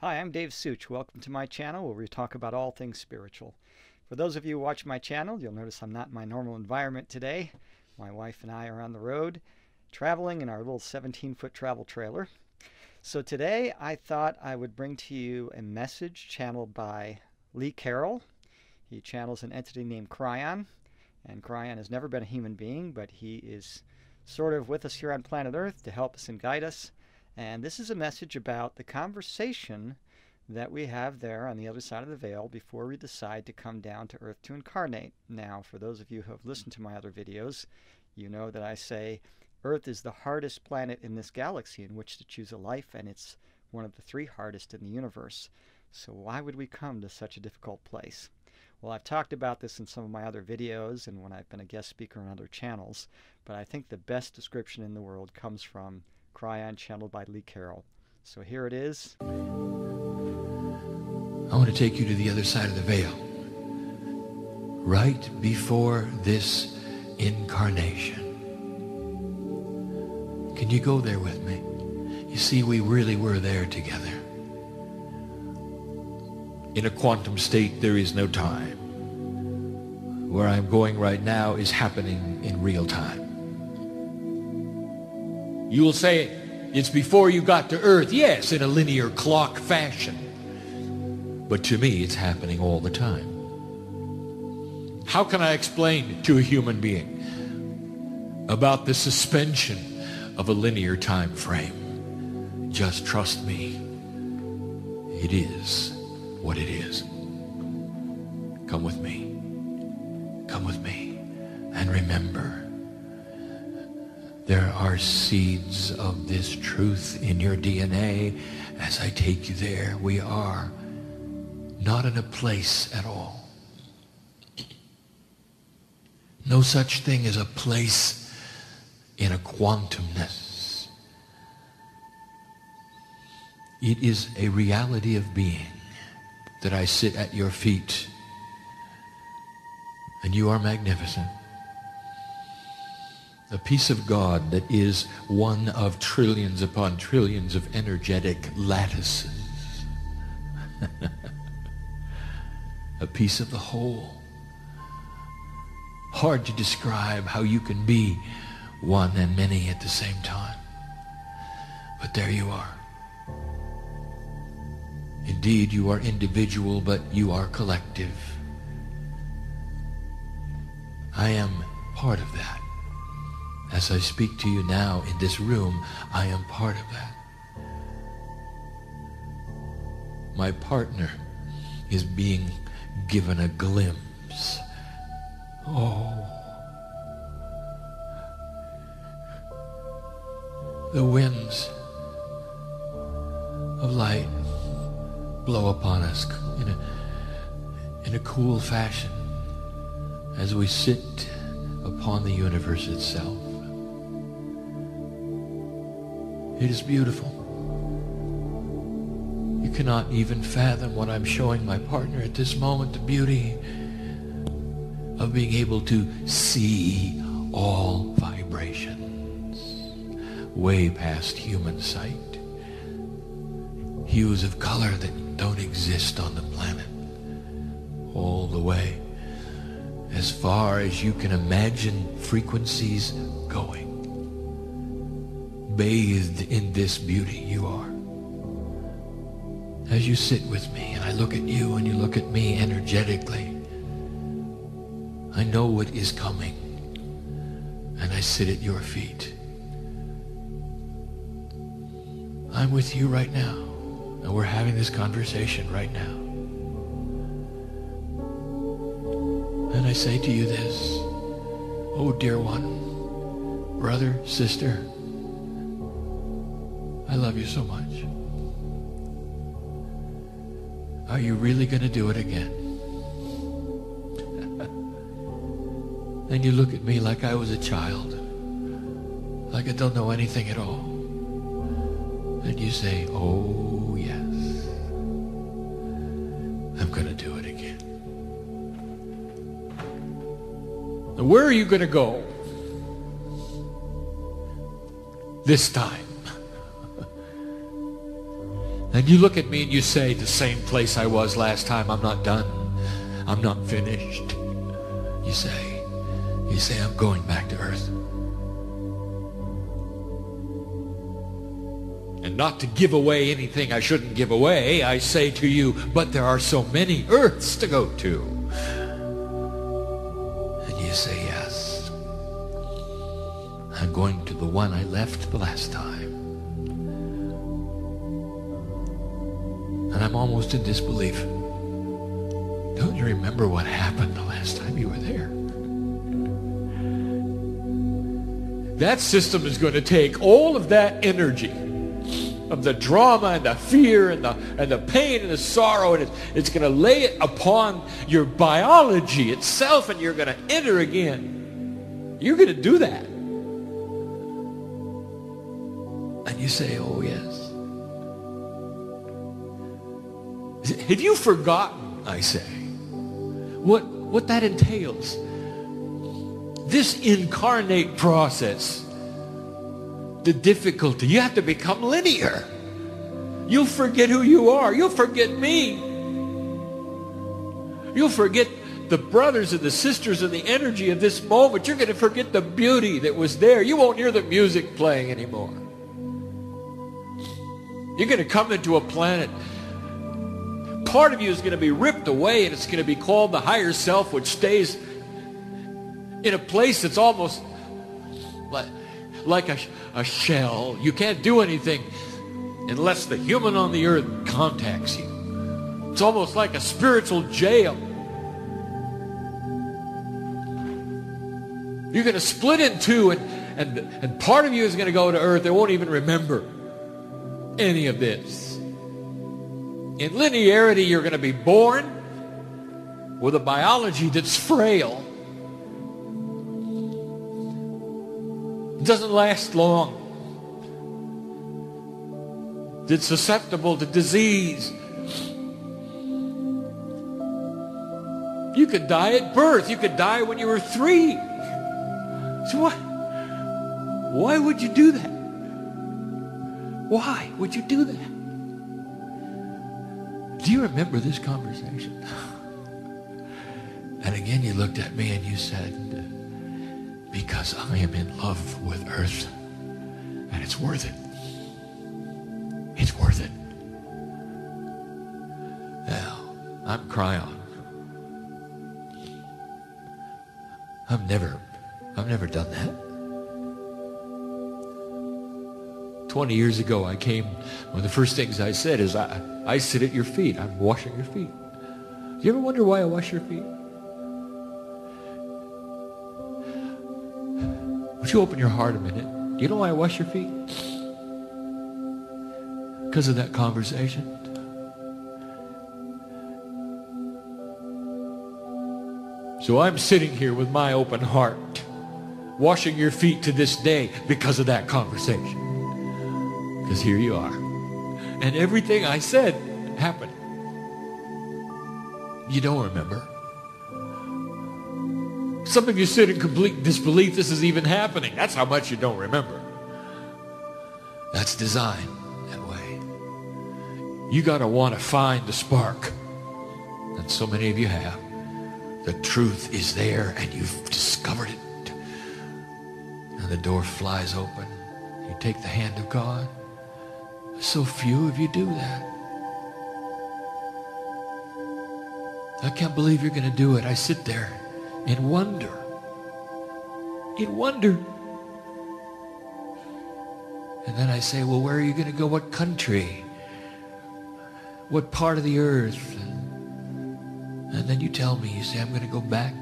Hi, I'm Dave Such. Welcome to my channel where we talk about all things spiritual. For those of you who watch my channel, you'll notice I'm not in my normal environment today. My wife and I are on the road, traveling in our little 17-foot travel trailer. So today I thought I would bring to you a message channeled by Lee Carroll. He channels an entity named Kryon, and Kryon has never been a human being, but he is sort of with us here on planet Earth to help us and guide us. And this is a message about the conversation that we have there on the other side of the veil before we decide to come down to Earth to incarnate. Now, for those of you who have listened to my other videos, you know that I say Earth is the hardest planet in this galaxy in which to choose a life, and it's one of the 3 hardest in the universe. So why would we come to such a difficult place? Well, I've talked about this in some of my other videos and when I've been a guest speaker on other channels, but I think the best description in the world comes from Kryon, channeled by Lee Carroll. So here it is. I want to take you to the other side of the veil. Right before this incarnation. Can you go there with me? You see, we really were there together. In a quantum state, there is no time. Where I'm going right now is happening in real time. You will say, it's before you got to Earth. Yes, in a linear clock fashion. But to me, it's happening all the time. How can I explain to a human being about the suspension of a linear time frame? Just trust me. It is what it is. Come with me. Come with me. And remember, there are seeds of this truth in your DNA. As I take you there, we are not in a place at all. No such thing as a place in a quantumness. It is a reality of being that I sit at your feet, and you are magnificent. A piece of God that is one of trillions upon trillions of energetic lattices. A piece of the whole. Hard to describe how you can be one and many at the same time. But there you are. Indeed, you are individual, but you are collective. I am part of that. As I speak to you now in this room, I am part of that. My partner is being given a glimpse. Oh. The winds of light blow upon us in a cool fashion as we sit upon the universe itself. It is beautiful. You cannot even fathom what I'm showing my partner at this moment, the beauty of being able to see all vibrations way past human sight. Hues of color that don't exist on the planet. All the way as far as you can imagine frequencies going. Bathed in this beauty you are. As you sit with me and I look at you and you look at me energetically, I know what is coming and I sit at your feet. I'm with you right now and we're having this conversation right now. And I say to you this, oh dear one, brother, sister, I love you so much. Are you really going to do it again? And you look at me like I was a child, like I don't know anything at all. And you say, oh yes, I'm going to do it again. Now, where are you going to go this time? And you look at me and you say, the same place I was last time, I'm not done. I'm not finished. You say, I'm going back to earth. And not to give away anything I shouldn't give away, I say to you, but there are so many earths to go to. And you say, yes. I'm going to the one I left the last time. And I'm almost in disbelief. Don't you remember what happened the last time you were there? That system is going to take all of that energy of the drama and the fear and the pain and the sorrow, and it's going to lay it upon your biology itself, and you're going to enter again. You're going to do that. And you say, oh yes. Have you forgotten, I say, what that entails? This incarnate process, the difficulty, you have to become linear. You'll forget who you are. You'll forget me. You'll forget the brothers and the sisters and the energy of this moment. You're going to forget the beauty that was there. You won't hear the music playing anymore. You're going to come into a planet. Part of you is going to be ripped away, and it's going to be called the higher self, which stays in a place that's almost like a shell. You can't do anything unless the human on the earth contacts you. It's almost like a spiritual jail. You're going to split in two, and part of you is going to go to earth. They won't even remember any of this. In linearity, you're going to be born with a biology that's frail. It doesn't last long. It's susceptible to disease. You could die at birth. You could die when you were 3. So why would you do that? Why would you do that? Do you remember this conversation? And again, you looked at me and you said, because I am in love with earth, and it's worth it. It's worth it. Now, I'm Kryon. I've never done that. 20 years ago, I came, one of the first things I said is, I sit at your feet. I'm washing your feet. Do you ever wonder why I wash your feet? Would you open your heart a minute? Do you know why I wash your feet? Because of that conversation. So I'm sitting here with my open heart, washing your feet to this day because of that conversation. Because here you are. And everything I said happened. You don't remember. Some of you sit in complete disbelief this is even happening. That's how much you don't remember. That's designed that way. You got to want to find the spark. And so many of you have. The truth is there and you've discovered it. And the door flies open. You take the hand of God. So few of you do that. I can't believe you're going to do it. I sit there in wonder. In wonder. And then I say, well, where are you going to go? What country? What part of the earth? And then you tell me, you say, I'm going to go back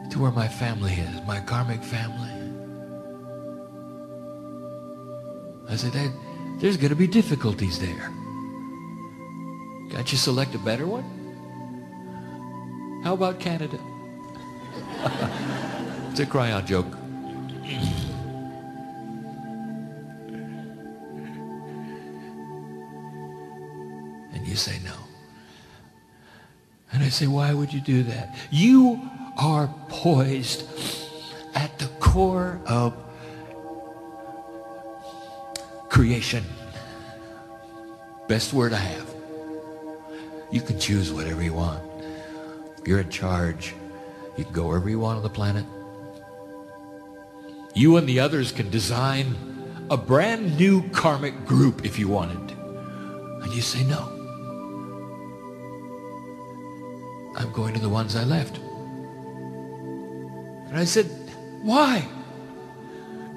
to where my family is, my karmic family. I said, there's going to be difficulties there. Can't you select a better one? How about Canada? It's a Kryon joke. And you say no. And I say, why would you do that? You are poised at the core of creation. Best word I have. You can choose whatever you want. You're in charge. You can go wherever you want on the planet. You and the others can design a brand new karmic group if you wanted to. And you say, no. I'm going to the ones I left. And I said, why?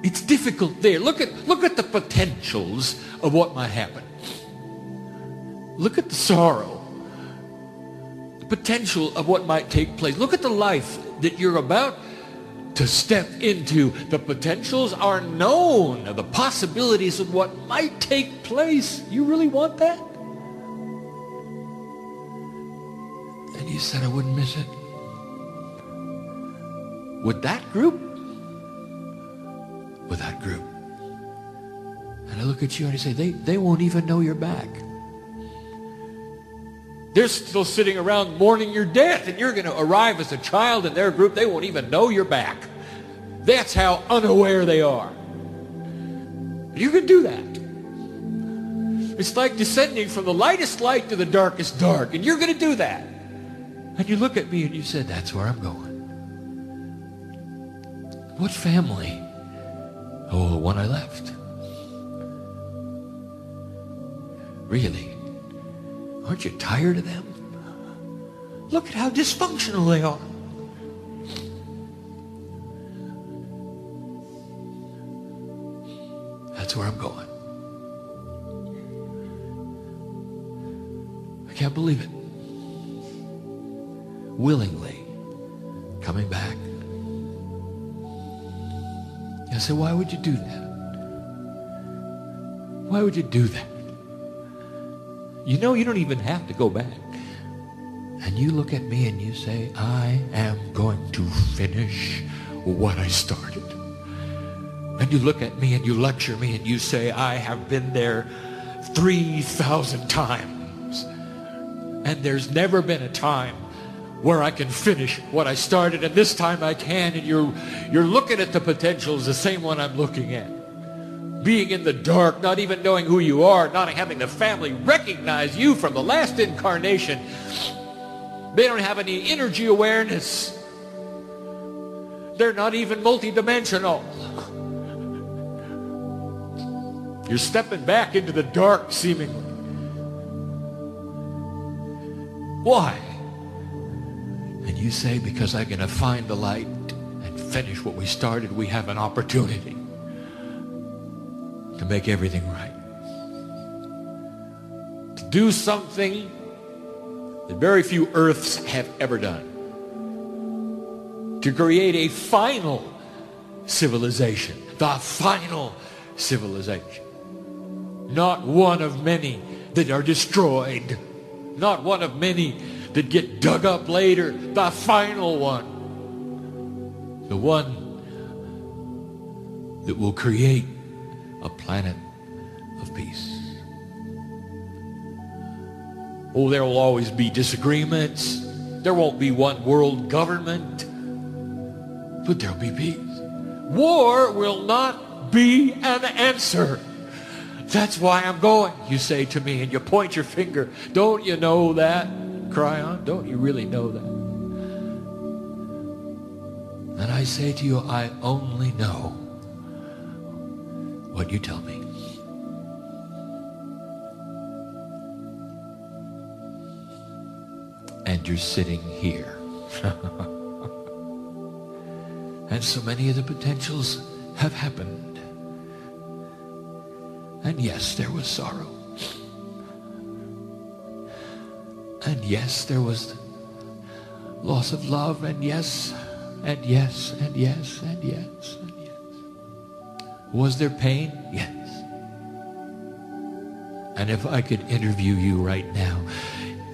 It's difficult there. Look at the potentials of what might happen. Look at the sorrow. The potential of what might take place. Look at the life that you're about to step into. The potentials are known. The possibilities of what might take place. You really want that? And you said I wouldn't miss it. With that group? With that group. And I look at you and I say, they won't even know you're back. They're still sitting around mourning your death, and you're going to arrive as a child in their group. They won't even know you're back. That's how unaware they are. You can do that. It's like descending from the lightest light to the darkest dark, and you're going to do that. And you look at me and you said, that's where I'm going. What family? Oh, the one I left. Really? Aren't you tired of them? Look at how dysfunctional they are. That's where I'm going. I can't believe it. Willingly coming back. I said, why would you do that? Why would you do that? You know you don't even have to go back. And you look at me and you say, I am going to finish what I started. And you look at me and you lecture me and you say, I have been there 3,000 times. And there's never been a time where I can finish what I started, and this time I can. And you're looking at the potentials, the same one I'm looking at. Being in the dark, not even knowing who you are, not having the family recognize you from the last incarnation. They don't have any energy awareness. They're not even multidimensional. You're stepping back into the dark, seemingly. Why? And you say, because I'm going to find the light and finish what we started. We have an opportunity to make everything right. To do something that very few Earths have ever done. To create a final civilization. The final civilization. Not one of many that are destroyed. Not one of many that get dug up later. The final one. The one that will create a planet of peace. Oh, there will always be disagreements. There won't be one world government. But there'll be peace. War will not be an answer. That's why I'm going, you say to me, and you point your finger. Don't you know that, Kryon? Don't you really know that? And I say to you, I only know what you tell me. And you're sitting here. And so many of the potentials have happened. And yes, there was sorrow. And yes, there was loss of love. And yes, and yes, and yes, and yes, and yes. Was there pain? Yes. And if I could interview you right now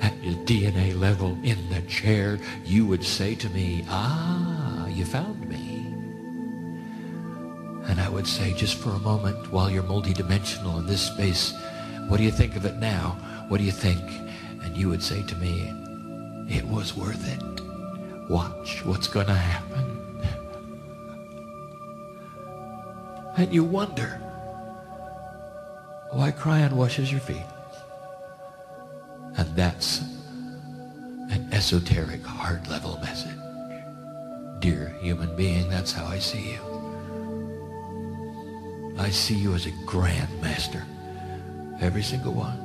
at your DNA level in the chair, you would say to me, ah, you found me. And I would say, just for a moment, while you're multidimensional in this space, what do you think of it now? What do you think? And you would say to me, it was worth it. Watch what's going to happen. And you wonder why Kryon washes your feet. That's an esoteric, heart-level message. Dear human being, that's how I see you. I see you as a grand master. Every single one.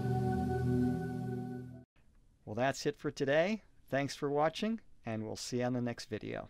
Well, that's it for today. Thanks for watching, and we'll see you on the next video.